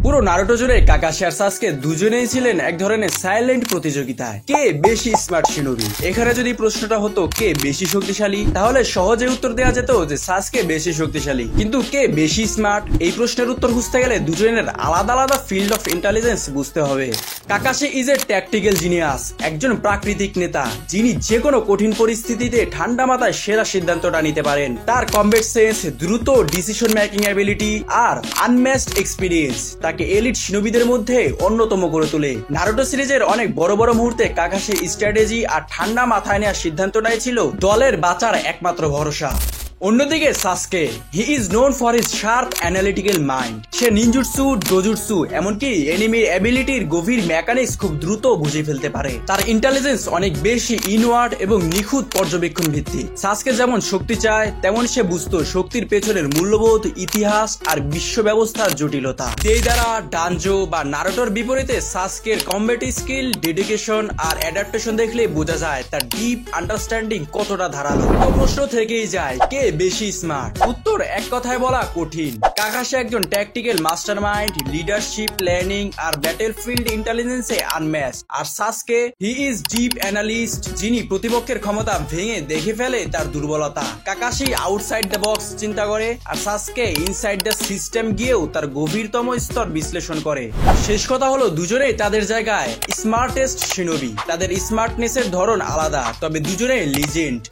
পুরো নারুটো জুড়ে কাকাশি আর সাসকে দুজনেই ছিলেন এক ধরনের সাইলেন্ট প্রতিযোগিতায় কে বেশি স্মার্ট শিনোবি। এখানে যদি প্রশ্নটা হতো কে বেশি শক্তিশালী, তাহলে সহজে উত্তর দেওয়া যেত যে সাসকে বেশি শক্তিশালী। কিন্তু কে বেশি স্মার্ট, এই প্রশ্নের উত্তর খুঁজতে গেলে দুজনের আলাদা আলাদা ফিল্ড অফ ইন্টেলিজেন্স বুঝতে হবে। Kakashi is a tactical genius, একজন প্রাকৃতিক নেতা যিনি যে কোনো কঠিন পরিস্থিতিতে ঠান্ডা মাথায় সেরা সিদ্ধান্তটা নিতে পারেন। তার কমব্যাট সেন্স, দ্রুত ডিসিশন মেকিং অ্যাবিলিটি আর আনম্যাচড এক্সপিরিয়েন্স তাকে এলিট শিনোবিদের মধ্যে অন্যতম করে তোলে। নারুটো সিরিজের অনেক বড় বড় মুহূর্তে কাকাশি স্ট্র্যাটেজি আর ঠান্ডা মাথায় নেওয়ার সিদ্ধান্তটাই ছিল দলের বাঁচার একমাত্র ভরসা। অন্যদিকে Sasuke, he is known for his sharp analytical mind. সে নিনজুটসু, ডোজুটসু এমনকি এনিমির অ্যাবিলিটির গভীর মেকানিক্স খুব দ্রুত বুঝে ফেলতে পারে। তার ইন্টেলিজেন্স অনেক বেশি ইনওয়ার্ড এবং নিখুঁত পর্যবেক্ষণ ভিত্তিক। সাসকে যেমন শক্তি চায় তেমন সে বুঝতো শক্তির পেছনের মূল্যবোধ, ইতিহাস আর বিশ্ব ব্যবস্থার জটিলতা। দেইদারা, ডানজো বা নারুটোর বিপরীতে সাসকের কমব্যাট স্কিল, ডেডিকেশন আর অ্যাডাপ্টেশন দেখলে বোঝা যায় তার ডিপ আন্ডারস্ট্যান্ডিং কতটা ধারালো। প্রশ্ন থেকেই যায় কে বেশি স্মার্ট। উত্তর এক কথায় বলা কঠিন। কাকাশি একজন ট্যাকটিক্যাল মাস্টারমাইন্ড, লিডারশিপ, প্ল্যানিং আর ব্যাটেলফিল্ড ইন্টেলিজেন্সে আনম্যাচ। আর Sasuke, he is deep analyst, যিনি প্রতিপক্ষের ক্ষমতা ভেঙে দেখে ফেলে তার দুর্বলতা। কাকাশি আউটসাইড দ্য বক্স চিন্তা করে, আর সাসকে ইনসাইড দ্য সিস্টেম গিয়েও তার গভীরতম স্তর বিশ্লেষণ করে। শেষ কথা হলো দুজনেই তাদের জায়গায় স্মার্টেস্ট শিনোবি। তাদের স্মার্টনেসের ধরন আলাদা, তবে দুজনেই লিজেন্ড।